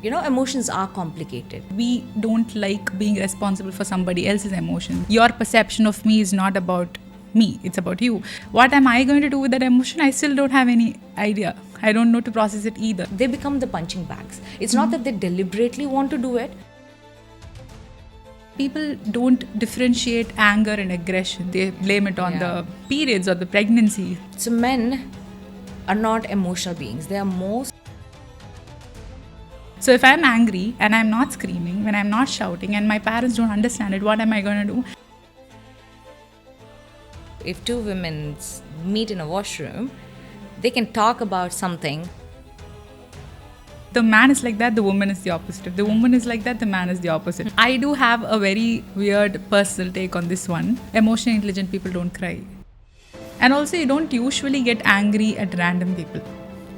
emotions are complicated. We don't like being responsible for somebody else's emotion. Your perception of me is not about me, it's about you. What am I going to do with that emotion? I still don't have any idea. I don't know to process it either. They become the punching bags. It's not that they deliberately want to do it. People don't differentiate anger and aggression. They blame it on the periods or the pregnancy. So men are not emotional beings. They are more. So if I'm angry and I'm not screaming, when I'm not shouting and my parents don't understand it, what am I going to do? If two women meet in a washroom, they can talk about something. The man is like that, the woman is the opposite. If the woman is like that, the man is the opposite. I do have a very weird personal take on this one. Emotionally intelligent people don't cry. And also, you don't usually get angry at random people.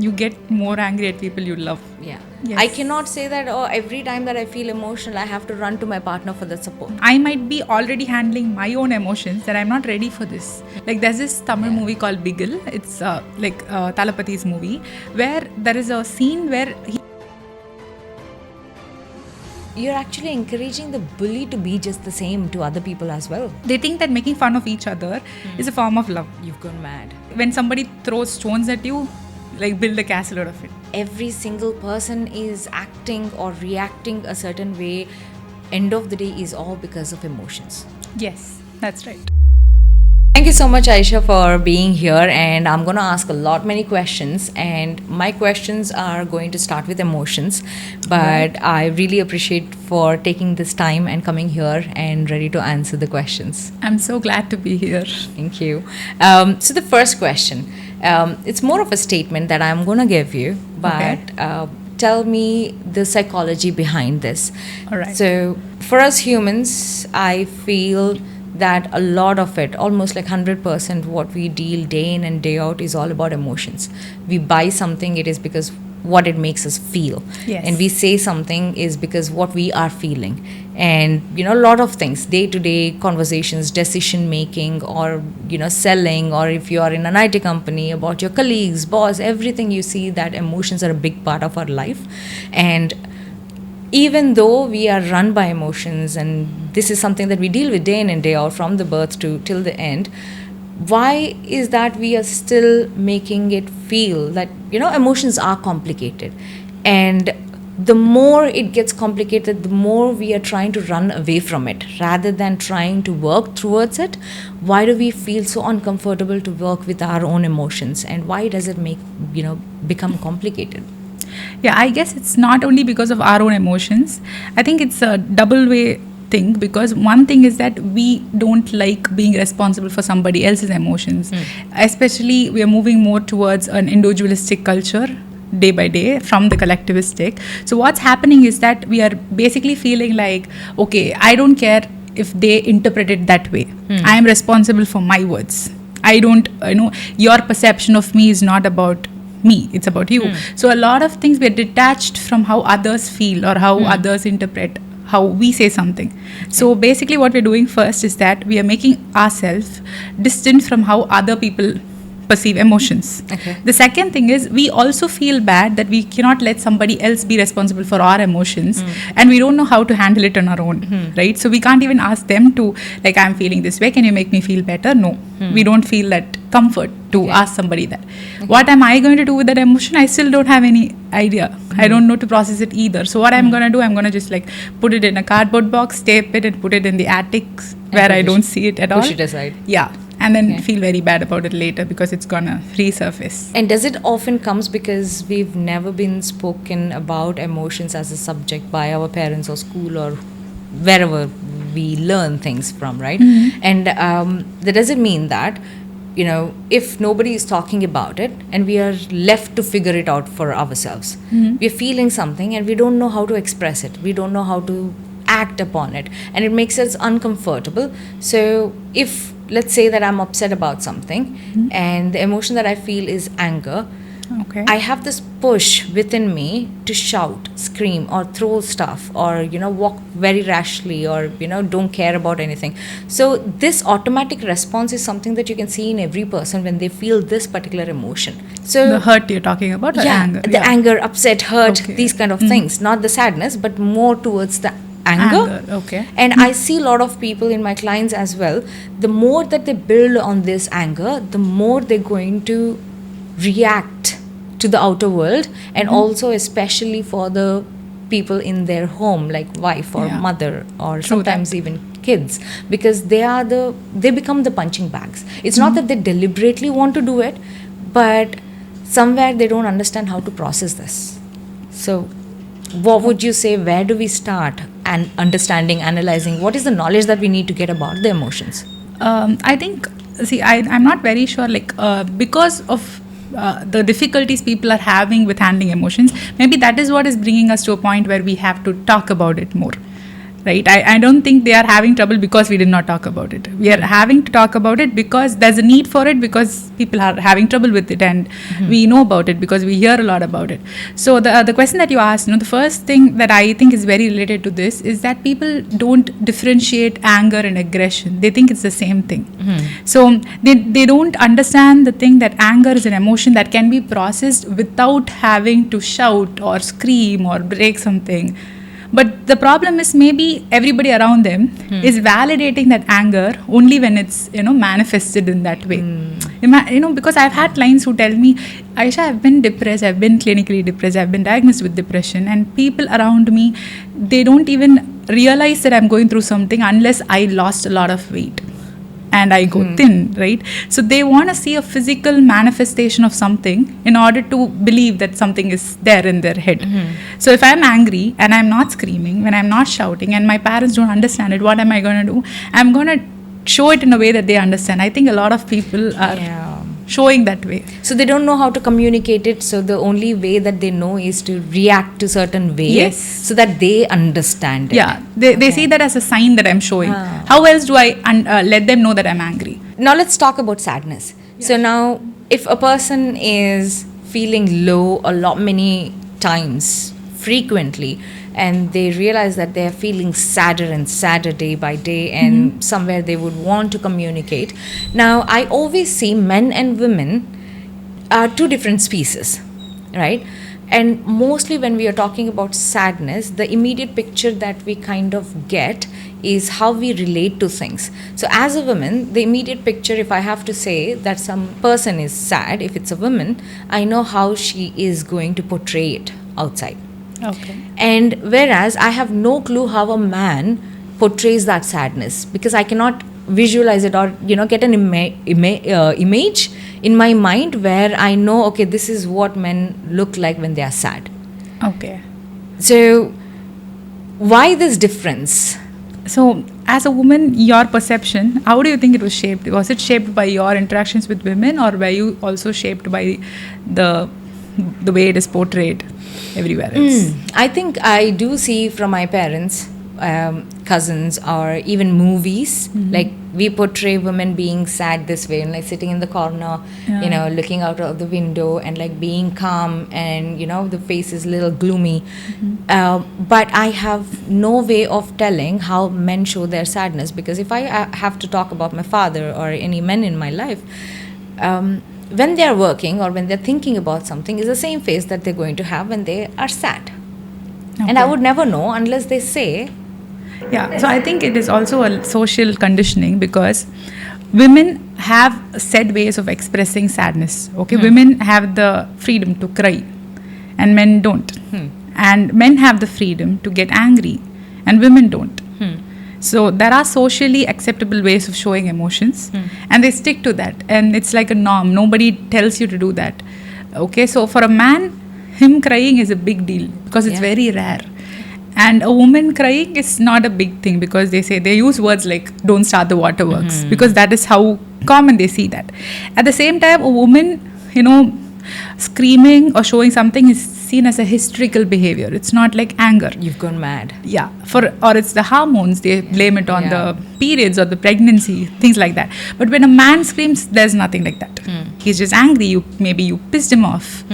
You get more angry at people you love. Yeah. Yes. I cannot say that, every time that I feel emotional, I have to run to my partner for the support. I might be already handling my own emotions that I'm not ready for this. Like there's this Tamil movie called Bigil. It's Talapathi's movie, where there is a scene where You're actually encouraging the bully to be just the same to other people as well. they think that making fun of each other is a form of love. You've gone mad. When somebody throws stones at you, like build a castle out of it. Every single person is acting or reacting a certain way. End of the day is all because of emotions. Yes, that's right. Thank you so much, Aisha, for being here, and I'm going to ask many questions, and my questions are going to start with emotions, but I really appreciate for taking this time and coming here and ready to answer the questions. I'm so glad to be here. Thank you. So the first question, it's more of a statement that I'm going to give you, but tell me the psychology behind this. All right. So for us humans, I feel that a lot of it, almost like 100%, what we deal day in and day out is all about emotions. We buy something, it is because what it makes us feel. Yes. And we say something is because what we are feeling. And, a lot of things, day-to-day conversations, decision making, or, selling, or if you are in an IT company, about your colleagues, boss, everything you see, that emotions are a big part of our life. And even though we are run by emotions, and this is something that we deal with day in and day out from the birth to till the end, why is that we are still making it feel that emotions are complicated, and the more it gets complicated, the more we are trying to run away from it rather than trying to work towards it. Why do we feel so uncomfortable to work with our own emotions, and why does it become complicated? Yeah, I guess it's not only because of our own emotions. I think it's a double way thing, because one thing is that we don't like being responsible for somebody else's emotions. Especially we are moving more towards an individualistic culture day by day from the collectivistic. So what's happening is that we are basically feeling like, okay, I don't care if they interpret it that way. I am responsible for my words. I don't, your perception of me is not about me, it's about you. So a lot of things, we're detached from how others feel or how others interpret how we say something. So basically what we're doing first is that we are making ourselves distant from how other people perceive emotions. The second thing is, we also feel bad that we cannot let somebody else be responsible for our emotions, and we don't know how to handle it on our own, right? So we can't even ask them to, like, I'm feeling this way, can you make me feel better? No, we don't feel that comfort to ask somebody that. What am I going to do with that emotion? I still don't have any idea. I don't know to process it either. So what I'm going to do, I'm going to just put it in a cardboard box, tape it, and put it in the attic where I don't see it at all. Push it aside. Yeah. And then feel very bad about it later because it's gonna resurface. And does it often comes because we've never been spoken about emotions as a subject by our parents or school or wherever we learn things from, right? And that doesn't mean that, if nobody is talking about it and we are left to figure it out for ourselves, we're feeling something and we don't know how to express it. We don't know how to act upon it. And it makes us uncomfortable. So if let's say that I'm upset about something and the emotion that I feel is anger, Okay. I have this push within me to shout, scream, or throw stuff, or walk very rashly, or don't care about anything. So this automatic response is something that you can see in every person when they feel this particular emotion. So The hurt you're talking about, or yeah, anger? the anger, upset, hurt, Okay. these kind of things, not the sadness, but more towards the anger. Okay. And I see a lot of people in my clients as well. The more that they build on this anger, the more they're going to react to the outer world, and also especially for the people in their home, like wife or Yeah. mother, or True sometimes that. even kids, because they become the punching bags. It's not that they deliberately want to do it, but somewhere they don't understand how to process this. So what would you say, where do we start and understanding, analyzing, what is the knowledge that we need to get about the emotions? I think, I'm not very sure, because of the difficulties people are having with handling emotions, maybe that is what is bringing us to a point where we have to talk about it more. Right? I don't think they are having trouble because we did not talk about it. We are having to talk about it because there's a need for it, because people are having trouble with it, and we know about it because we hear a lot about it. So the question that you asked, the first thing that I think is very related to this is that people don't differentiate anger and aggression. They think it's the same thing. So they don't understand the thing that anger is an emotion that can be processed without having to shout or scream or break something. But the problem is, maybe everybody around them is validating that anger only when it's manifested in that way. Because I've had clients who tell me, Aisha, I've been depressed, I've been clinically depressed, I've been diagnosed with depression, and people around me, they don't even realize that I'm going through something unless I lost a lot of weight and I go thin, right? So they want to see a physical manifestation of something in order to believe that something is there in their head. So if I'm angry and I'm not screaming, when I'm not shouting, and my parents don't understand it, what am I going to do? I'm going to show it in a way that they understand. I think a lot of people are showing that way. So they don't know how to communicate it, so the only way that they know is to react to certain way. Yes. So that they understand it. Yeah, they see that as a sign that I'm showing. How else do I let them know that I'm angry? Now let's talk about sadness. So now, if a person is feeling low many times, frequently, and they realize that they are feeling sadder and sadder day by day, and somewhere they would want to communicate. Now, I always see men and women are two different species, right? And mostly when we are talking about sadness, the immediate picture that we kind of get is how we relate to things. So as a woman, the immediate picture, if I have to say that some person is sad, if it's a woman, I know how she is going to portray it outside. Okay. And whereas I have no clue how a man portrays that sadness, because I cannot visualize it, or get an image in my mind where I know, okay, this is what men look like when they are sad. Okay. So why this difference? So, as a woman, your perception, how do you think it was shaped? Was it shaped by your interactions with women, or were you also shaped by the way it is portrayed everywhere else? I think I do see from my parents, cousins, or even movies, like we portray women being sad this way, and like sitting in the corner, looking out of the window, and like being calm, and the face is a little gloomy. But I have no way of telling how men show their sadness, because if I have to talk about my father or any men in my life, when they are working or when they're thinking about something, is the same face that they're going to have when they are sad. And I would never know unless they say. Yeah, so I think it is also a social conditioning, because women have set ways of expressing sadness. Okay, women have the freedom to cry, and men don't. And men have the freedom to get angry, and women don't. So there are socially acceptable ways of showing emotions, and they stick to that, and it's like a norm. Nobody tells you to do that. Okay, so for a man, him crying is a big deal because it's very rare. And a woman crying is not a big thing, because they use words like "don't start the waterworks," because that is how common they see that. At the same time, a woman, screaming or showing something is seen as a hysterical behavior. It's not like anger. You've gone mad. Yeah, or it's the hormones. They blame it on Yeah. the periods or the pregnancy, things like that. But when a man screams, there's nothing like that. He's just angry. Maybe you pissed him off,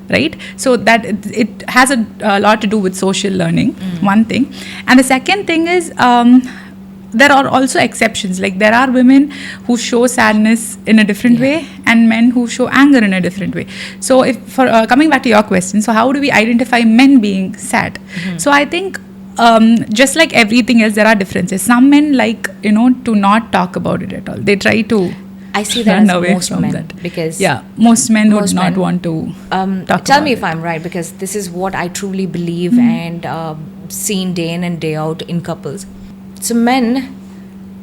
right? So that it has a lot to do with social learning. One thing, and the second thing is. There are also exceptions. Like there are women who show sadness in a different way, and men who show anger in a different way. So, if for coming back to your question, so how do we identify men being sad? So I think just like everything else, there are differences. Some men like to not talk about it at all. They try to. I see that run as away most from men that. because Most men would most not men, want to talk tell about me if it. I'm right, because this is what I truly believe and seen day in and day out in couples. So men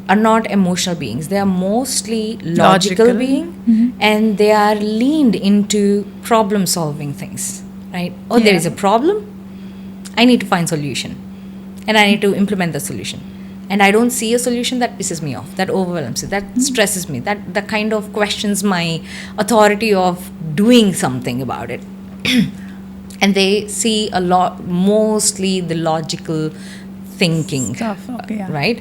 are not emotional beings. They are mostly logical being, and they are leaned into problem solving things, right? Oh, there is a problem, I need to find solution, and I need to implement the solution. And I don't see a solution, that pisses me off, that overwhelms me, that stresses me, that kind of questions my authority of doing something about it. And they see a lot, mostly the logical thinking Stuff, okay, yeah. right?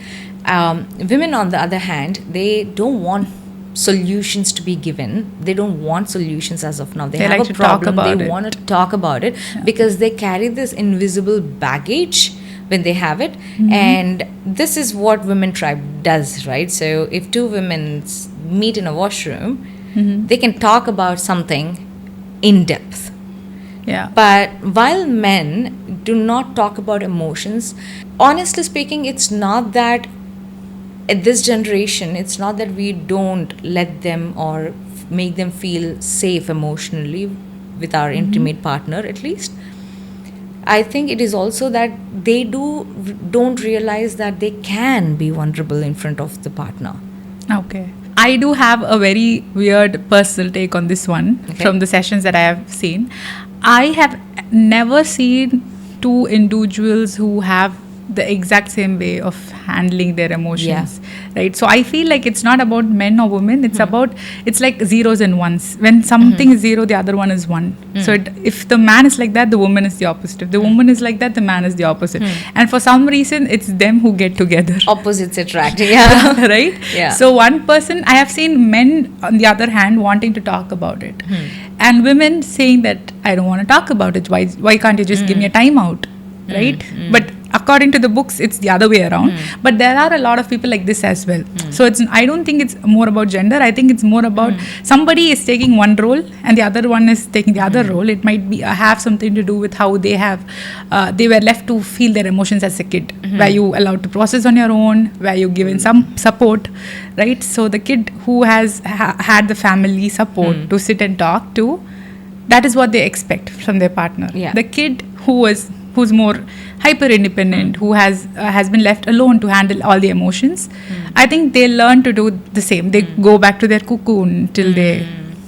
Women, on the other hand, they don't want solutions to be given. They don't want solutions as of now. They have like a to talk problem. about They it. want to talk about it because they carry this invisible baggage when they have it. And this is what Women Tribe does, right? So if two women meet in a washroom, they can talk about something in depth. Yeah. But while men do not talk about emotions, honestly speaking, it's not that at this generation, it's not that we don't let them or make them feel safe emotionally with our intimate partner, at least. I think it is also that they don't realize that they can be vulnerable in front of the partner. Okay. I do have a very weird personal take on this one from the sessions that I have seen. I have never seen two individuals who have the exact same way of handling their emotions, right? So I feel like it's not about men or women. It's about, it's like zeros and ones. When something is zero, the other one is one. So if the man is like that, the woman is the opposite. If the woman is like that, the man is the opposite. And for some reason, it's them who get together. Opposites attract, yeah. Right? Yeah. So one person, I have seen men on the other hand wanting to talk about it. And women saying that, I don't want to talk about it. Why can't you just give me a time out? Right? But according to the books, it's the other way around. But there are a lot of people like this as well. So I don't think it's more about gender. I think it's more about somebody is taking one role and the other one is taking the other role. It might be have something to do with how they were left to feel their emotions as a kid. Were you allowed to process on your own? Were you given some support? Right? So the kid who has had the family support to sit and talk to, that is what they expect from their partner. Yeah. The kid who's more hyper independent, who has been left alone to handle all the emotions, I think they learn to do the same. They go back to their cocoon till they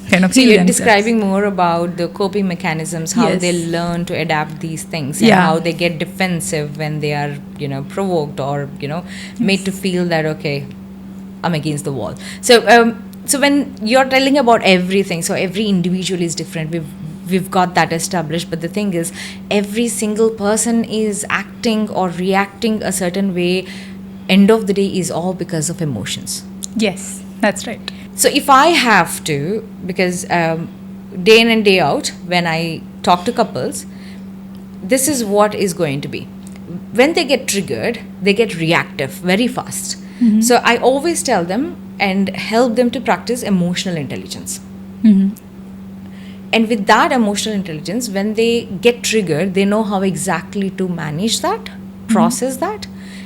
kind of So heal you're themselves. describing more about the coping mechanisms, how Yes. they learn to adapt these things, and how they get defensive when they are, provoked or, made to feel that, okay, I'm against the wall. So when you're telling about everything, so every individual is different. We've got that established, but the thing is, every single person is acting or reacting a certain way. End of the day is all because of emotions. Yes, that's right. So if I have to, because day in and day out, when I talk to couples, this is what is going to be. When they get triggered, they get reactive very fast. So I always tell them and help them to practice emotional intelligence. And with that emotional intelligence, when they get triggered, they know how exactly to manage that, process that,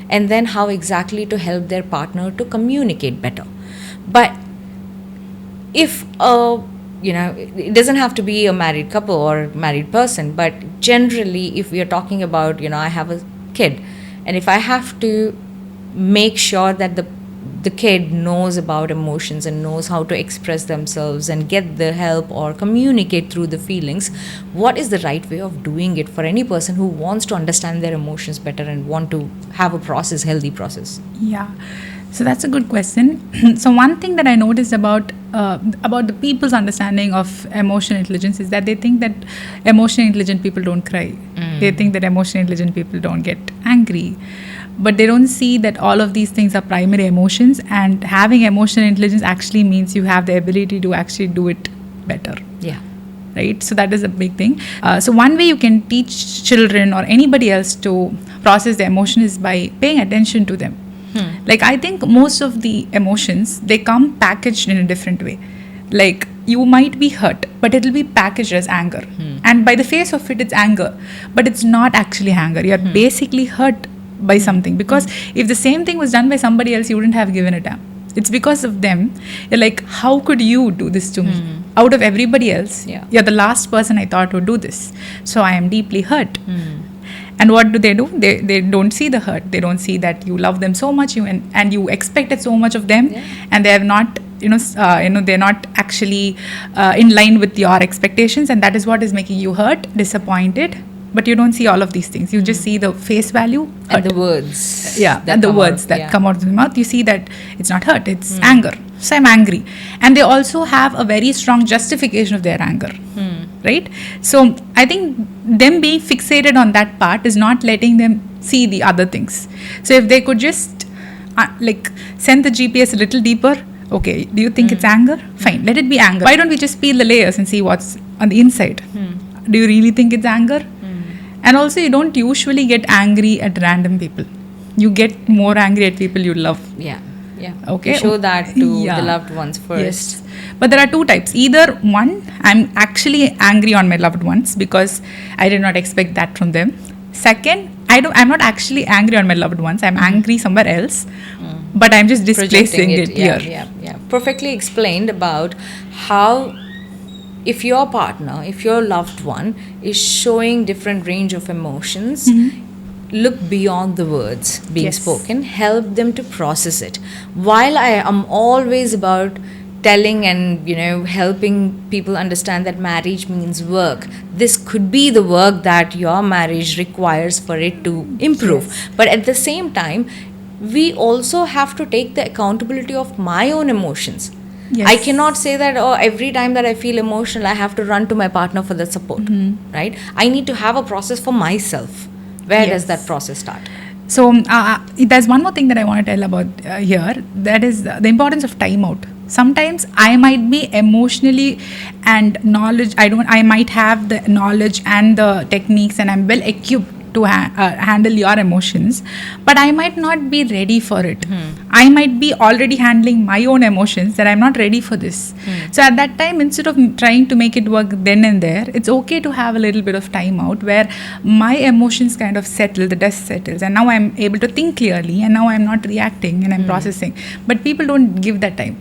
and then how exactly to help their partner to communicate better. But if it doesn't have to be a married couple or married person, but generally if we are talking about, I have a kid, and if I have to make sure that the kid knows about emotions and knows how to express themselves and get the help or communicate through the feelings, what is the right way of doing it for any person who wants to understand their emotions better and want to have a healthy process? Yeah. So that's a good question. So one thing that I noticed about about the people's understanding of emotional intelligence is that they think that emotionally intelligent people don't cry. They think that emotionally intelligent people don't get angry. But they don't see that all of these things are primary emotions, and having emotional intelligence actually means you have the ability to actually do it better. Yeah. Right? So that is a big thing. So one way you can teach children or anybody else to process the emotion is by paying attention to them. Like, I think most of the emotions, they come packaged in a different way. Like, you might be hurt, but it'll be packaged as anger. And by the face of it, it's anger. But it's not actually anger. You're basically hurt by something. Because if the same thing was done by somebody else, you wouldn't have given a damn. It's because of them. You're like, how could you do this to me? Out of everybody else, you're the last person I thought would do this. So I am deeply hurt. And what do? They don't see the hurt. They don't see that you love them so much, and you expected so much of them, and they have not, they're not actually in line with your expectations, and that is what is making you hurt, disappointed. But you don't see all of these things. You just see the face value hurt. And the words. And the words that come out of the mouth. You see that it's not hurt, it's anger. So I'm angry. And they also have a very strong justification of their anger. Right? So I think them being fixated on that part is not letting them see the other things. So if they could just send the GPS a little deeper. Okay, do you think it's anger? Fine, let it be anger. Why don't we just peel the layers and see what's on the inside? Do you really think it's anger? And also, you don't usually get angry at random people. You get more angry at people you love. Yeah. Okay. You show that to the loved ones first. Yes. But there are two types. Either one, I'm actually angry on my loved ones because I did not expect that from them. Second, I'm not actually angry on my loved ones. I'm angry somewhere else. But I'm just displacing it here. Yeah. Perfectly explained about how, if your partner, if your loved one is showing different range of emotions, look beyond the words being spoken, help them to process it. While I am always about telling and helping people understand that marriage means work, this could be the work that your marriage requires for it to improve. But at the same time, we also have to take the accountability of my own emotions. I cannot say that, every time that I feel emotional, I have to run to my partner for the support, right? I need to have a process for myself. Where does that process start? So there's one more thing that I want to tell about here. That is the importance of time out. Sometimes I might be emotionally and knowledge. I might have the knowledge and the techniques, and I'm well equipped to handle your emotions, but I might not be ready for it. I might be already handling my own emotions that I'm not ready for this. So at that time, instead of trying to make it work then and there, it's okay to have a little bit of time out where my emotions kind of settle, the dust settles, and now I'm able to think clearly, and now I'm not reacting and I'm processing. But people don't give that time.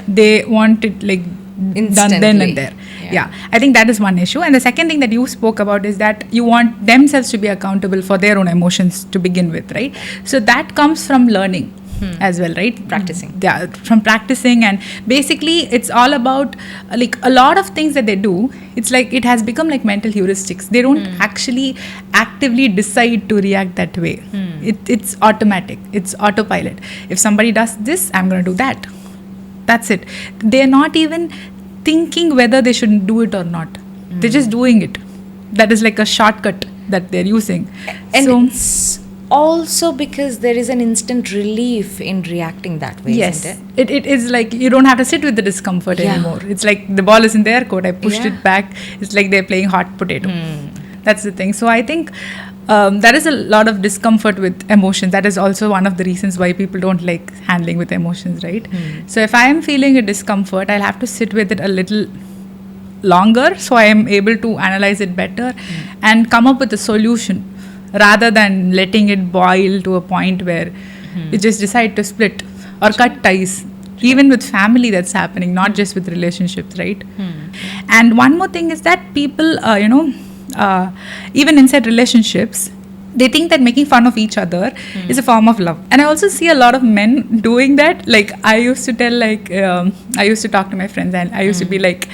They want it like instantly, done then and there. I think that is one issue. And the second thing that you spoke about is that you want themselves to be accountable for their own emotions to begin with, right? So that comes from learning as well, right? Practicing. From practicing. And basically it's all about a lot of things that they do. It's like it has become like mental heuristics. They don't actually actively decide to react that way. It's automatic. It's autopilot. If somebody does this, I'm going to do that. That's it. They're not even thinking whether they should do it or not. They're just doing it. That is like a shortcut that they're using. And it's also because there is an instant relief in reacting that way, isn't it? It is like you don't have to sit with the discomfort anymore. It's like the ball is in their court. I pushed it back. It's like they're playing hot potato. That's the thing. So I think there is a lot of discomfort with emotions. That is also one of the reasons why people don't like handling with emotions, right? So if I am feeling a discomfort, I'll have to sit with it a little longer so I am able to analyze it better and come up with a solution rather than letting it boil to a point where you just decide to split or cut ties. Even with family, that's happening, not just with relationships, right? And one more thing is that people, even inside relationships, they think that making fun of each other is a form of love. And I also see a lot of men doing that. Like I used to tell, I used to talk to my friends and I used to be like,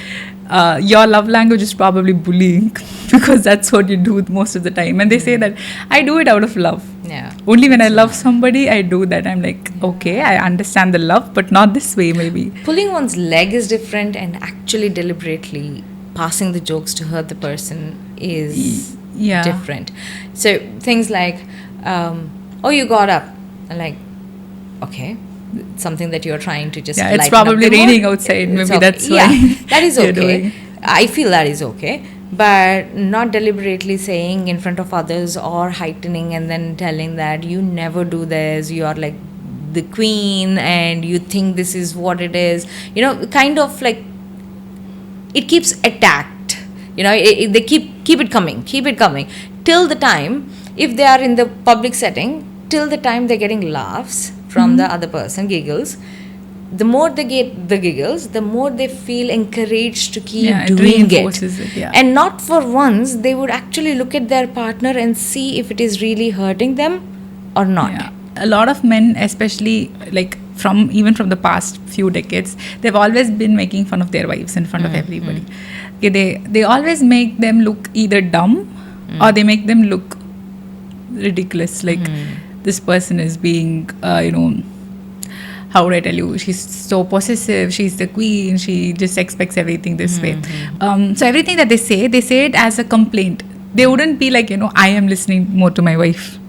your love language is probably bullying because that's what you do most of the time. And they say that I do it out of love. Yeah. Only when I love somebody, I do that. I'm like, okay, I understand the love, but not this way, maybe. Pulling one's leg is different, and actually deliberately passing the jokes to hurt the person is different. So things like, oh, you got up. And like, okay, something that you're trying to just it's lighten probably up the raining mood. outside. It's Maybe okay. that's why. That is you're okay. doing. I feel that is okay. But not deliberately saying in front of others or heightening and then telling that you never do this, you are like the queen and you think this is what it is. You know, kind of like it keeps attacked. You know, they keep it coming till the time, if they are in the public setting, till the time they're getting laughs from the other person, giggles. The more they get the giggles, the more they feel encouraged to keep doing it. And not for once, they would actually look at their partner and see if it is really hurting them or not. Yeah. A lot of men, especially like even from the past few decades, they've always been making fun of their wives in front of everybody. Okay, they always make them look either dumb or they make them look ridiculous. Like this person is being, how would I tell you? She's so possessive. She's the queen. She just expects everything this way. So everything that they say it as a complaint. They wouldn't be like, I am listening more to my wife.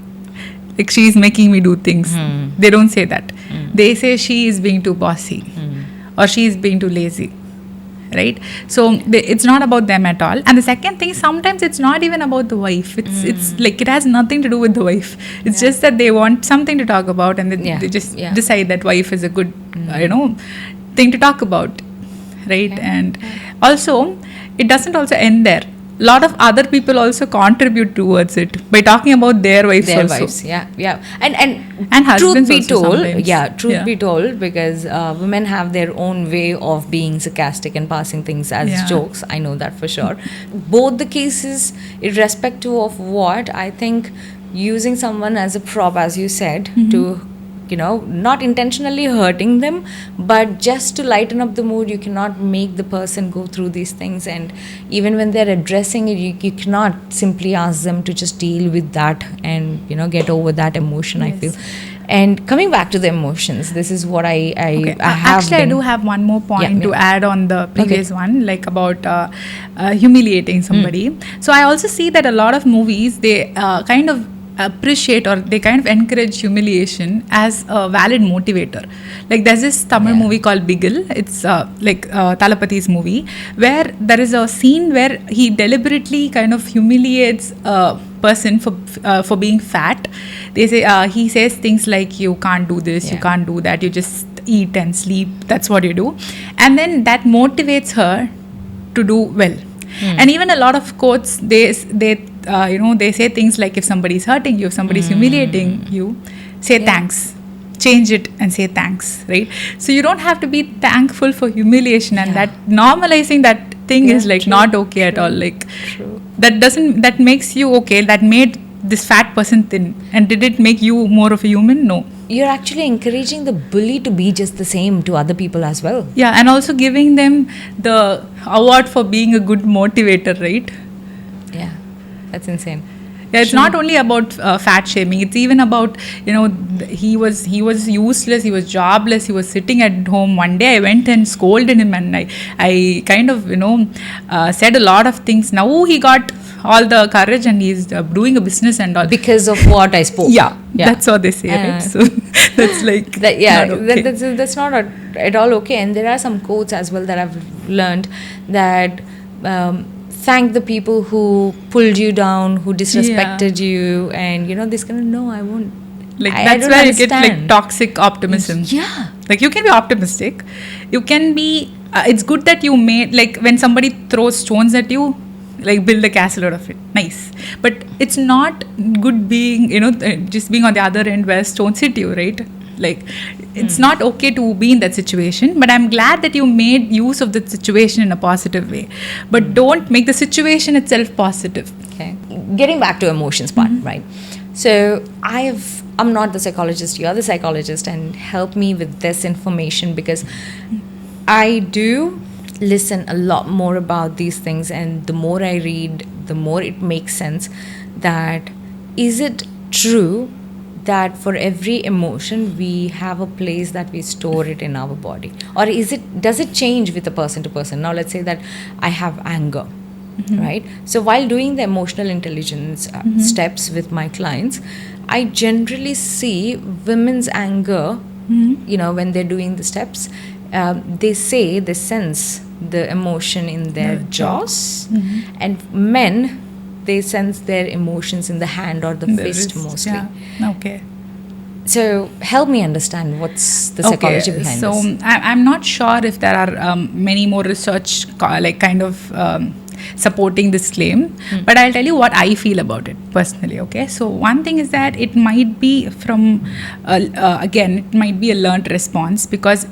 Like she's making me do things. They don't say that. They say she is being too bossy or she is being too lazy. Right? So it's not about them at all. And the second thing, sometimes it's not even about the wife. It's like it has nothing to do with the wife. It's just that they want something to talk about and they just decide that wife is a good thing to talk about. Right? And also, it doesn't also end there. A lot of other people also contribute towards it by talking about their wives also. And husbands truth be also told, sometimes. be told, because women have their own way of being sarcastic and passing things as jokes. I know that for sure. Both the cases, irrespective of what, I think using someone as a prop, as you said, to not intentionally hurting them, but just to lighten up the mood. You cannot make the person go through these things, and even when they're addressing it, you cannot simply ask them to just deal with that and get over that emotion. I feel. And coming back to the emotions, this is what I have. Actually, I do have one more point to add on the previous one, like about humiliating somebody. So I also see that a lot of movies, they kind of appreciate or they kind of encourage humiliation as a valid motivator. Like there's this Tamil movie called Bigil. It's like Talapathi's movie, where there is a scene where he deliberately kind of humiliates a person for being fat. They say he says things like, you can't do this, you can't do that, you just eat and sleep, that's what you do. And then that motivates her to do well. And even a lot of quotes, they say things like, if somebody is hurting you, if somebody is humiliating you, say thanks. Change it and say thanks, right? So you don't have to be thankful for humiliation, and that normalizing that thing is like not okay at all. Like that makes you okay. That made this fat person thin, and did it make you more of a human? No. You're actually encouraging the bully to be just the same to other people as well. Yeah, and also giving them the award for being a good motivator, right? Yeah, that's insane. Yeah, it's not only about fat shaming. It's even about, he was useless, he was jobless, he was sitting at home. One day I went and scolded him, and I kind of, said a lot of things. Now he got all the courage and he's doing a business and all. Because of what I spoke. Yeah, that's what they say, right? So that's like... That's not at all okay. And there are some quotes as well that I've learned that... thank the people who pulled you down, who disrespected you, and this kind of, no, I won't. Like that's where you get like toxic optimism. Yeah. Like you can be optimistic. You can be, it's good that you made, like when somebody throws stones at you, like build a castle out of it. Nice. But it's not good being, just being on the other end where stones hit you, right? Like it's not okay to be in that situation, but I'm glad that you made use of the situation in a positive way. But don't make the situation itself positive. Okay. Getting back to emotions part, right? So I'm not the psychologist, you're the psychologist, and help me with this information, because I do listen a lot more about these things, and the more I read, the more it makes sense that is it true that for every emotion we have a place that we store it in our body, or does it change with a person to person? Now let's say that I have anger, right? So while doing the emotional intelligence steps with my clients, I generally see women's anger, when they're doing the steps, they sense the emotion in their jaws, and men, they sense their emotions in the hand or the fist wrist, mostly. Yeah. Okay. So help me understand what's the psychology behind so this. I'm not sure if there are many more research supporting this claim, but I'll tell you what I feel about it personally. Okay, so one thing is that it might be from again, it might be a learned response, because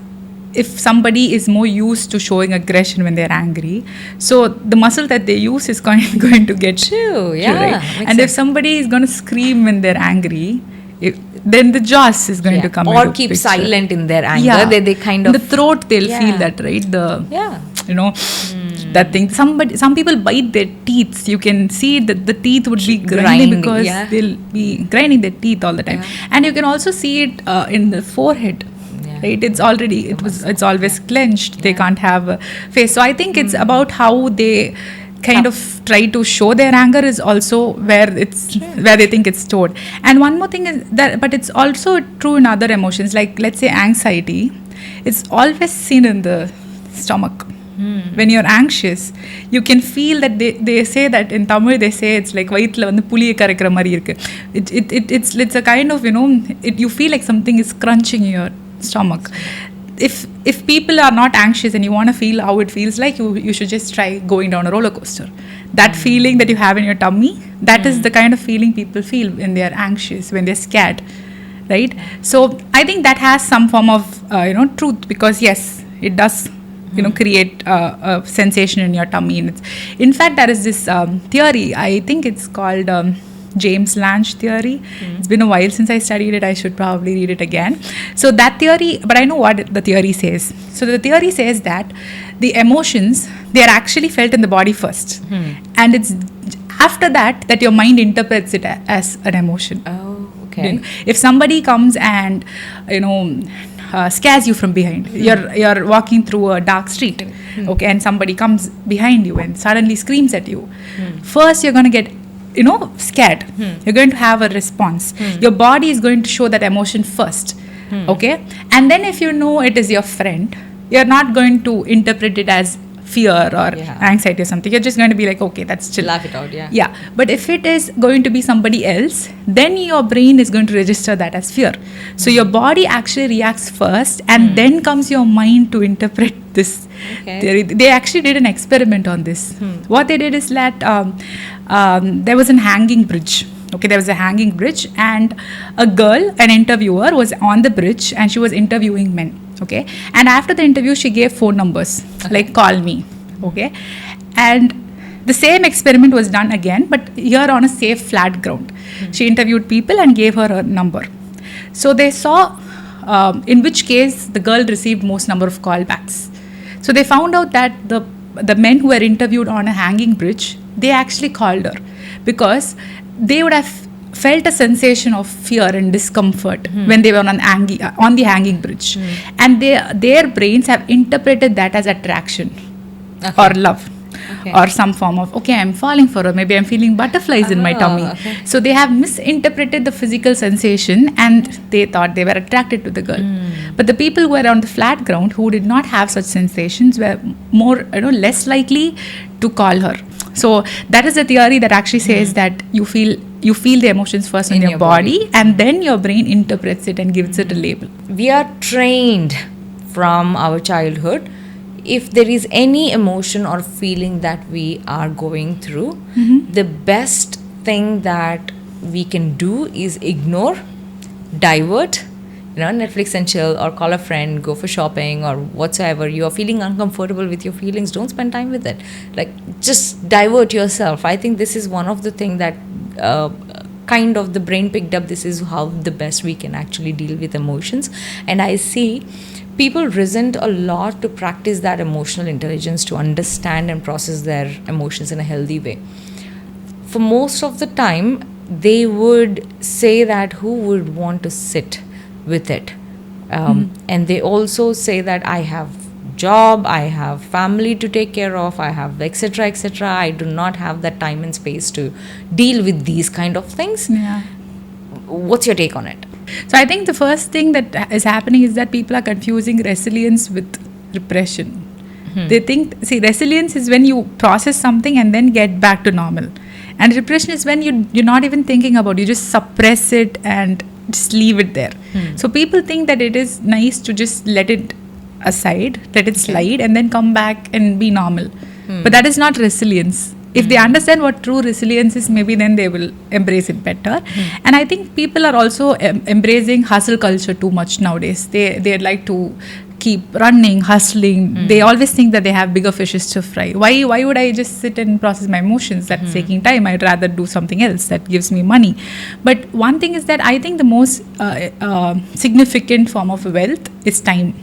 if somebody is more used to showing aggression when they're angry, so the muscle that they use is going to get True, yeah, right? makes And if sense. somebody is going to scream when they're angry, then the jaws is going to come or into keep picture. silent in their anger. They kind of in the throat they'll Yeah. feel that, right? Yeah. That thing. Some people bite their teeth. You can see that the teeth would be grinding Grind, because yeah. they'll be grinding their teeth all the time. And you can also see it in the forehead. Yeah. Right, it's always clenched. They can't have a face. So I think it's about how they kind of try to show their anger is also where they think it's stored. And one more thing is that, but it's also true in other emotions, like let's say anxiety. It's always seen in the stomach. When you're anxious, you can feel that they say that in Tamil, they say it's like vayitla vandu puliya karakkira mari irukku. It's a kind of, you feel like something is crunching your stomach. If people are not anxious and you want to feel how it feels like, you should just try going down a roller coaster. That feeling that you have in your tummy, that is the kind of feeling people feel when they are anxious, when they're scared, right? So I think that has some form of truth, because yes, it does create a sensation in your tummy. And in fact, there is this theory, I think it's called James Lange theory. It's been a while since I studied it. I should probably read it again. So that theory, but I know what the theory says. So the theory says that the emotions, they are actually felt in the body first. And it's after that your mind interprets it as an emotion. Oh, okay. If somebody comes and scares you from behind, you're walking through a dark street, okay, and somebody comes behind you and suddenly screams at you. First, you're going to get scared. You're going to have a response. Your body is going to show that emotion first, okay, and then if it is your friend, you're not going to interpret it as fear or anxiety or something. You're just going to be like, okay, that's chill. Laugh it out, yeah. Yeah. But if it is going to be somebody else, then your brain is going to register that as fear. So your body actually reacts first, and then comes your mind to interpret this theory. They actually did an experiment on this. What they did is that there was a hanging bridge. Okay, there was a hanging bridge, and a girl, an interviewer, was on the bridge, and she was interviewing men. Okay, and after the interview, she gave phone numbers, like call me. Okay, and the same experiment was done again, but here on a safe flat ground. She interviewed people and gave her a number. So they saw in which case the girl received most number of callbacks. So they found out that the men who were interviewed on a hanging bridge, they actually called her, because they would have felt a sensation of fear and discomfort when they were on the hanging bridge, and their brains have interpreted that as attraction or love, or some form of, okay, I'm falling for her, maybe I'm feeling butterflies in my tummy. Okay. So they have misinterpreted the physical sensation, and they thought they were attracted to the girl. But the people who were on the flat ground, who did not have such sensations, were more less likely to call her. So that is a theory that actually says that you feel the emotions first in your body, and then your brain interprets it and gives it a label. We are trained from our childhood. If there is any emotion or feeling that we are going through, the best thing that we can do is ignore, divert, Netflix and chill, or call a friend, go for shopping, or whatsoever. You are feeling uncomfortable with your feelings, don't spend time with it. Like, just divert yourself. I think this is one of the things that kind of the brain picked up this is how the best we can actually deal with emotions. And I see people resent a lot to practice that emotional intelligence, to understand and process their emotions in a healthy way. For most of the time, they would say that who would want to sit with it. And they also say that I have job, I have family to take care of, I have etc etc, I do not have that time and space to deal with these kind of things. Yeah. What's your take on it? So I think the first thing that is happening is that people are confusing resilience with repression. They think, see, resilience is when you process something and then get back to normal. And repression is when you're not even thinking about it, you just suppress it and just leave it there. So people think that it is nice to just let it aside, let it slide, and then come back and be normal. But that is not resilience. If they understand what true resilience is, maybe then they will embrace it better. And I think people are also embracing hustle culture too much nowadays. They like to keep running, hustling. They always think that they have bigger fishes to fry. Why would I just sit and process my emotions? That's taking time. I'd rather do something else that gives me money. But one thing is that I think the most significant form of wealth is time,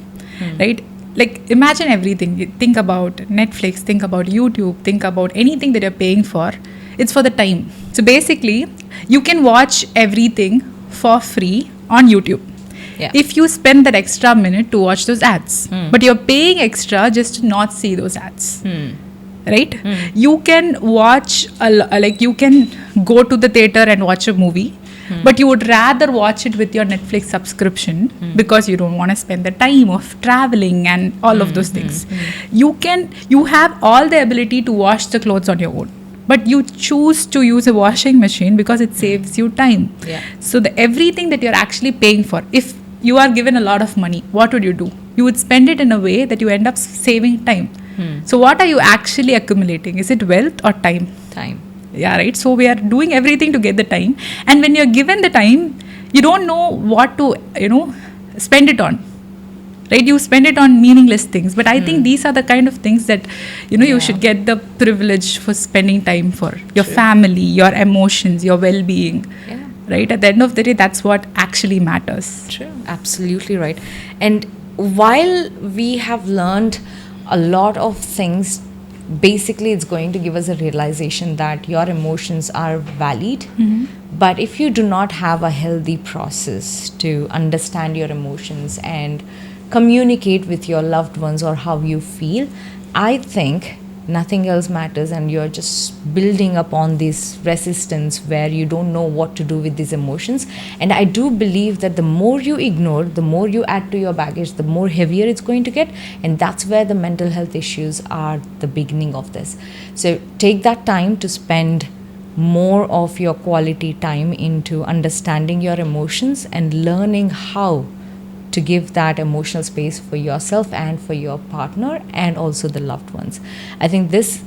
right? Like, imagine everything. You think about Netflix, think about YouTube, think about anything that you're paying for. It's for the time. So basically, you can watch everything for free on YouTube. Yeah. If you spend that extra minute to watch those ads, but you're paying extra just to not see those ads, right? You can watch, you can go to the theater and watch a movie, but you would rather watch it with your Netflix subscription because you don't want to spend the time of traveling and all of those things. You have all the ability to wash the clothes on your own, but you choose to use a washing machine because it saves you time. Yeah. So everything that you're actually paying for, if you are given a lot of money, what would you do? You would spend it in a way that you end up saving time. So what are you actually accumulating? Is it wealth or time? Time. Yeah, right. So we are doing everything to get the time, and when you're given the time, you don't know what to spend it on, right? You spend it on meaningless things. But I think these are the kind of things that you should get the privilege for spending time for your family, your emotions, your well-being. Yeah. Right, at the end of the day, that's what actually matters. True, absolutely right. And while we have learned a lot of things, basically it's going to give us a realization that your emotions are valid. But if you do not have a healthy process to understand your emotions and communicate with your loved ones or how you feel, I think nothing else matters, and you're just building upon this resistance where you don't know what to do with these emotions. And I do believe that the more you ignore, the more you add to your baggage, the more heavier it's going to get. And that's where the mental health issues are the beginning of this. So take that time to spend more of your quality time into understanding your emotions and learning how to give that emotional space for yourself and for your partner and also the loved ones. I think this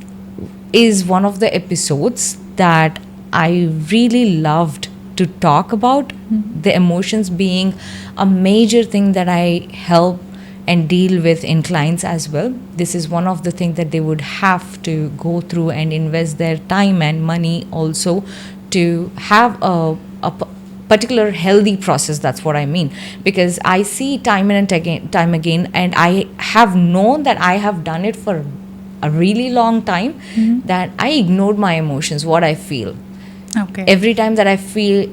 is one of the episodes that I really loved to talk about, the emotions being a major thing that I help and deal with in clients as well. This is one of the things that they would have to go through and invest their time and money also to have a particular healthy process. That's what I mean, because I see time and again, and I have known that I have done it for a really long time, that I ignored my emotions, what I feel. Okay. Every time that I feel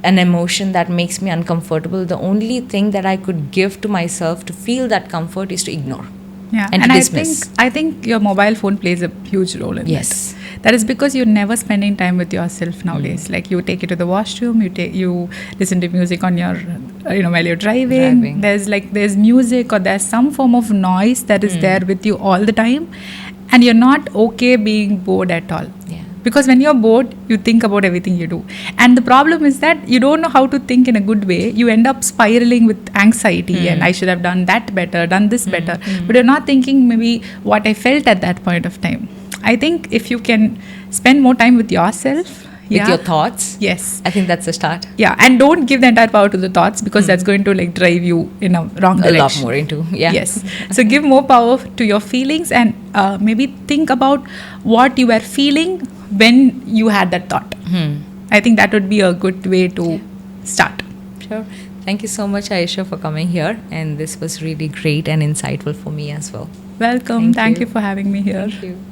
an emotion that makes me uncomfortable, the only thing that I could give to myself to feel that comfort is to ignore. Yeah, and to dismiss. I think your mobile phone plays a huge role in Yes. that is because you're never spending time with yourself nowadays. Like, you take it to the washroom, you listen to music on your while you're driving. There's music or there's some form of noise that is there with you all the time, and you're not okay being bored at all. Yeah. Because when you're bored, you think about everything you do. And the problem is that you don't know how to think in a good way. You end up spiraling with anxiety and I should have done that better, done this better. But you're not thinking maybe what I felt at that point of time. I think if you can spend more time with yourself, with your thoughts, yes, I think that's the start. Yeah, and don't give the entire power to the thoughts, because that's going to drive you in a wrong direction. A lot more into, Yes. So give more power to your feelings, and maybe think about what you were feeling when you had that thought. I think that would be a good way to start. Sure. Thank you so much, Aisha, for coming here. And this was really great and insightful for me as well. Welcome. Thank you. you for having me here. Thank you.